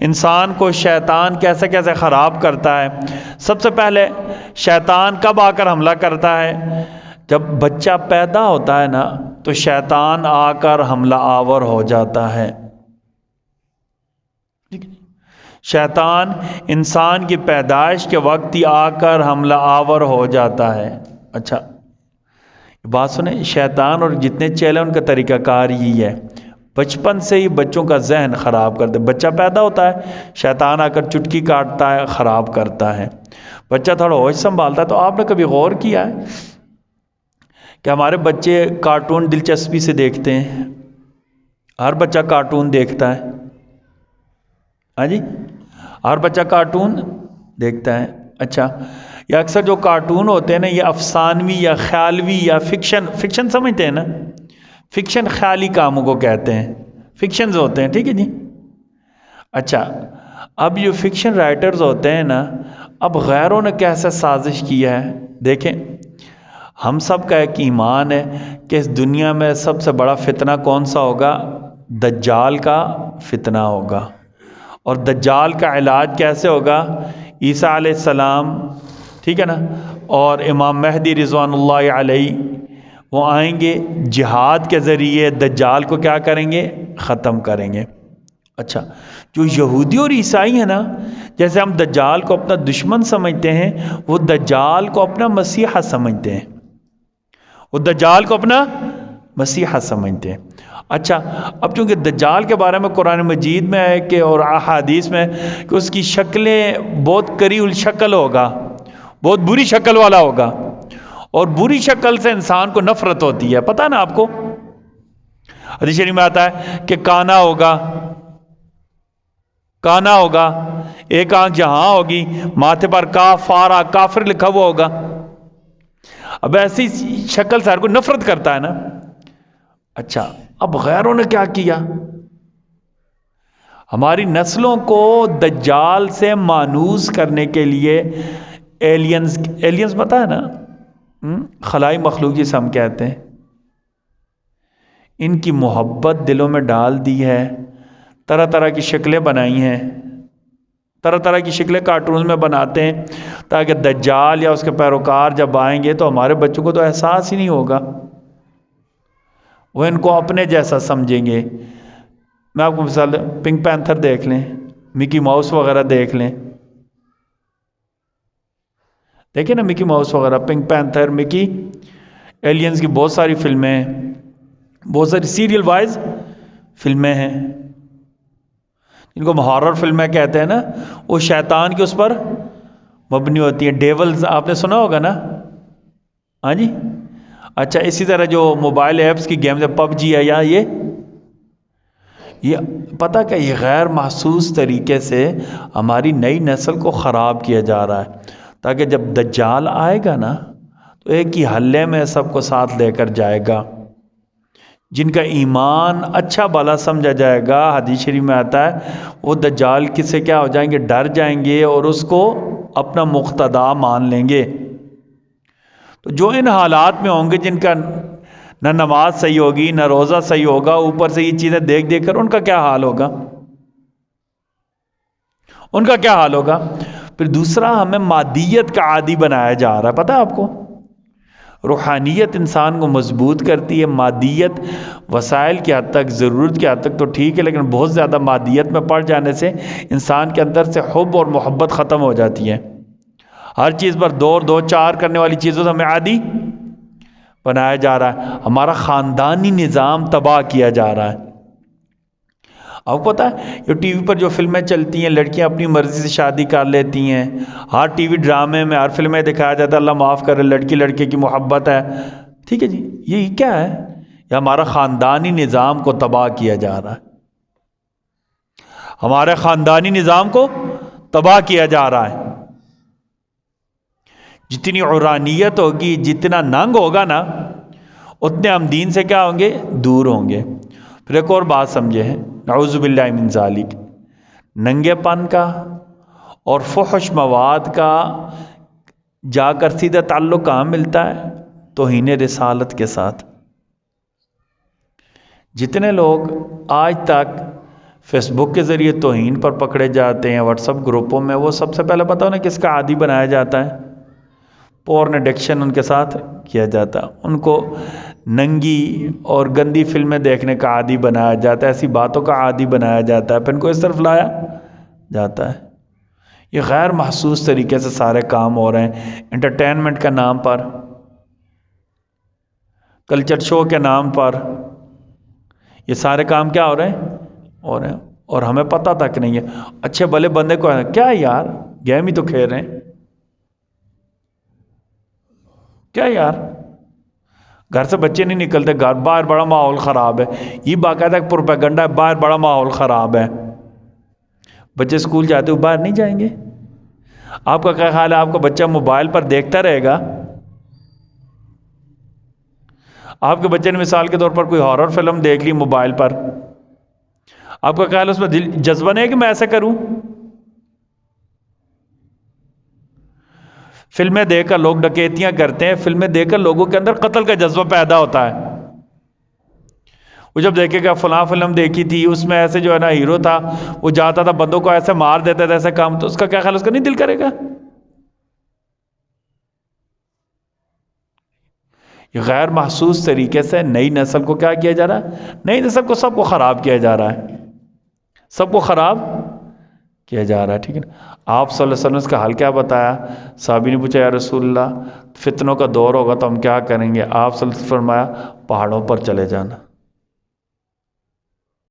انسان کو شیطان کیسے کیسے خراب کرتا ہے۔ سب سے پہلے شیطان کب آ کر حملہ کرتا ہے؟ جب بچہ پیدا ہوتا ہے نا تو شیطان آ کر حملہ آور ہو جاتا ہے۔ شیطان انسان کی پیدائش کے وقت ہی آ کر حملہ آور ہو جاتا ہے۔ اچھا بات سنیں، شیطان اور جتنے چیل ہیں ان کا طریقہ کار یہی ہے، بچپن سے ہی بچوں کا ذہن خراب کرتے۔ بچہ پیدا ہوتا ہے، شیطان آ کر چٹکی کاٹتا ہے، خراب کرتا ہے۔ بچہ تھوڑا ہوش سنبھالتا ہے تو آپ نے کبھی غور کیا ہے کہ ہمارے بچے کارٹون دلچسپی سے دیکھتے ہیں؟ ہر بچہ کارٹون دیکھتا ہے، ہاں جی، ہر بچہ کارٹون دیکھتا ہے۔ اچھا، یہ اکثر جو کارٹون ہوتے ہیں نا یہ افسانوی یا خیالوی یا فکشن سمجھتے ہیں نا، فکشن خیالی کاموں کو کہتے ہیں، فکشنز ہوتے ہیں، ٹھیک ہے جی۔ اچھا، اب یہ فکشن رائٹرز ہوتے ہیں نا، اب غیروں نے کیسے سازش کیا ہے دیکھیں۔ ہم سب کا ایک ایمان ہے کہ اس دنیا میں سب سے بڑا فتنہ کون سا ہوگا؟ دجال کا فتنہ ہوگا۔ اور دجال کا علاج کیسے ہوگا؟ عیسیٰ علیہ السلام، ٹھیک ہے نا، اور امام مہدی رضوان اللہ علیہ وہ آئیں گے، جہاد کے ذریعے دجال کو کیا کریں گے؟ ختم کریں گے۔ اچھا، جو یہودی اور عیسائی ہیں نا، جیسے ہم دجال کو اپنا دشمن سمجھتے ہیں، وہ دجال کو اپنا مسیحا سمجھتے ہیں، وہ دجال کو اپنا مسیحا سمجھتے ہیں۔ اچھا، اب چونکہ دجال کے بارے میں قرآن مجید میں ہے کہ اور احادیث میں کہ اس کی شکلیں بہت کری الشکل ہوگا، بہت بری شکل والا ہوگا، اور بری شکل سے انسان کو نفرت ہوتی ہے، پتہ نا آپ کو؟ حدیث شریف میں آتا ہے کہ کانا ہوگا، کانا ہوگا، ایک آنکھ جہاں ہوگی، ماتھے پر کافارا کافر لکھا ہوا ہوگا۔ اب ایسی شکل سے ہر کوئی نفرت کرتا ہے نا۔ اچھا، اب غیروں نے کیا کیا؟ ہماری نسلوں کو دجال سے مانوس کرنے کے لیے ایلینز پتہ ہے نا، خلائی مخلوق جسے ہم کہتے ہیں، ان کی محبت دلوں میں ڈال دی ہے، طرح طرح کی شکلیں بنائی ہیں، طرح طرح کی شکلیں کارٹون میں بناتے ہیں تاکہ دجال یا اس کے پیروکار جب آئیں گے تو ہمارے بچوں کو تو احساس ہی نہیں ہوگا، وہ ان کو اپنے جیسا سمجھیں گے۔ میں آپ کو مثال پنک پینتھر دیکھ لیں، مکی ماؤس وغیرہ دیکھ لیں، دیکھیں نا مکی ماؤس وغیرہ، پنک پینتھر، مکی، ایلینز کی بہت ساری فلمیں ہیں، بہت ساری سیریل وائز فلمیں ہیں، ان کو ہارر فلمیں کہتے ہیں نا، وہ شیطان کی اس پر مبنی ہوتی ہیں، ڈیولز آپ نے سنا ہوگا نا، ہاں جی۔ اچھا، اسی طرح جو موبائل ایپس کی گیمز ہے، پب جی ہے، یا یہ پتہ کہ یہ غیر محسوس طریقے سے ہماری نئی نسل کو خراب کیا جا رہا ہے، تاکہ جب دجال آئے گا نا تو ایک ہی حلے میں سب کو ساتھ لے کر جائے گا۔ جن کا ایمان اچھا بھلا سمجھا جائے گا، حدیث شریف میں آتا ہے، وہ دجال سے کیا ہو جائیں گے؟ ڈر جائیں گے اور اس کو اپنا مقتدا مان لیں گے۔ تو جو ان حالات میں ہوں گے، جن کا نہ نماز صحیح ہوگی، نہ روزہ صحیح ہوگا، اوپر سے یہ چیزیں دیکھ دیکھ کر ان کا کیا حال ہوگا؟ ان کا کیا حال ہوگا؟ پھر دوسرا، ہمیں مادیت کا عادی بنایا جا رہا ہے، پتہ ہے آپ کو؟ روحانیت انسان کو مضبوط کرتی ہے، مادیت وسائل کی حد تک، ضرورت کی حد تک تو ٹھیک ہے، لیکن بہت زیادہ مادیت میں پڑ جانے سے انسان کے اندر سے حب اور محبت ختم ہو جاتی ہے۔ ہر چیز پر دو چار کرنے والی چیزوں سے ہمیں عادی بنایا جا رہا ہے، ہمارا خاندانی نظام تباہ کیا جا رہا ہے۔ آپ کو پتہ ہے یہ ٹی وی پر جو فلمیں چلتی ہیں، لڑکیاں اپنی مرضی سے شادی کر لیتی ہیں، ہر ٹی وی ڈرامے میں، ہر فلم میں دکھایا جاتا ہے اللہ معاف کرے لڑکی لڑکے کی محبت ہے، ٹھیک ہے جی، یہ کیا ہے؟ یہ ہمارا خاندانی نظام کو تباہ کیا جا رہا ہے، ہمارے خاندانی نظام کو تباہ کیا جا رہا ہے۔ جتنی عرانیت ہوگی، جتنا ننگ ہوگا نا، اتنے ہم دین سے کیا ہوں گے؟ دور ہوں گے۔ پھر ایک اور بات سمجھے ہیں، نعوذ باللہ من ذالک، ننگے پن کا اور فحش مواد کا جا کر سیدھا تعلق کہاں ملتا ہے؟ توہین رسالت کے ساتھ۔ جتنے لوگ آج تک فیس بک کے ذریعے توہین پر پکڑے جاتے ہیں، واٹس ایپ گروپوں میں وہ سب سے پہلے پتہ ہونا کس کا عادی بنایا جاتا ہے، پورن ایڈکشن ان کے ساتھ کیا جاتا ہے، ان کو ننگی اور گندی فلمیں دیکھنے کا عادی بنایا جاتا ہے، ایسی باتوں کا عادی بنایا جاتا ہے، پھر ان کو اس طرف لایا جاتا ہے۔ یہ غیر محسوس طریقے سے سارے کام ہو رہے ہیں، انٹرٹینمنٹ کے نام پر، کلچر شو کے نام پر، یہ سارے کام کیا ہو رہے ہیں؟ ہو رہے ہیں، اور ہمیں پتہ تک نہیں ہے۔ اچھے بھلے بندے کو کیا یار گیم ہی تو کھیل رہے ہیں، کیا یار گھر سے بچے نہیں نکلتے، گھر باہر بڑا ماحول خراب ہے، یہ باقاعدہ ایک پروپیگنڈا ہے، باہر بڑا ماحول خراب ہے، بچے اسکول جاتے ہوئے باہر نہیں جائیں گے۔ آپ کا کیا خیال ہے آپ کا بچہ موبائل پر دیکھتا رہے گا؟ آپ کے بچے نے مثال کے طور پر کوئی ہارر فلم دیکھ لی موبائل پر، آپ کا خیال ہے اس میں دل جذبہ نہیں ہے کہ میں ایسا کروں؟ فلمیں دیکھ کر لوگ ڈکیتیاں کرتے ہیں، فلمیں دیکھ کر لوگوں کے اندر قتل کا جذبہ پیدا ہوتا ہے۔ وہ جب دیکھے گا فلاں فلم دیکھی تھی اس میں ایسے جو ہے نا ہیرو تھا، وہ جاتا تھا بندوں کو ایسے مار دیتا تھا، ایسے کام، تو اس کا کیا خیال، اس کا نہیں دل کرے گا؟ یہ غیر محسوس طریقے سے نئی نسل کو کیا کیا جا رہا ہے؟ نئی نسل کو سب کو خراب کیا جا رہا ہے، سب کو خراب کیا جا رہا ہے، ٹھیک ہے نا۔ آپ صلی اللہ علیہ وسلم نے اس کا حل کیا بتایا؟ صحابی نے پوچھا یا رسول اللہ فتنوں کا دور ہوگا تو ہم کیا کریں گے؟ آپ صلی اللہ علیہ وسلم نے فرمایا پہاڑوں پر چلے جانا،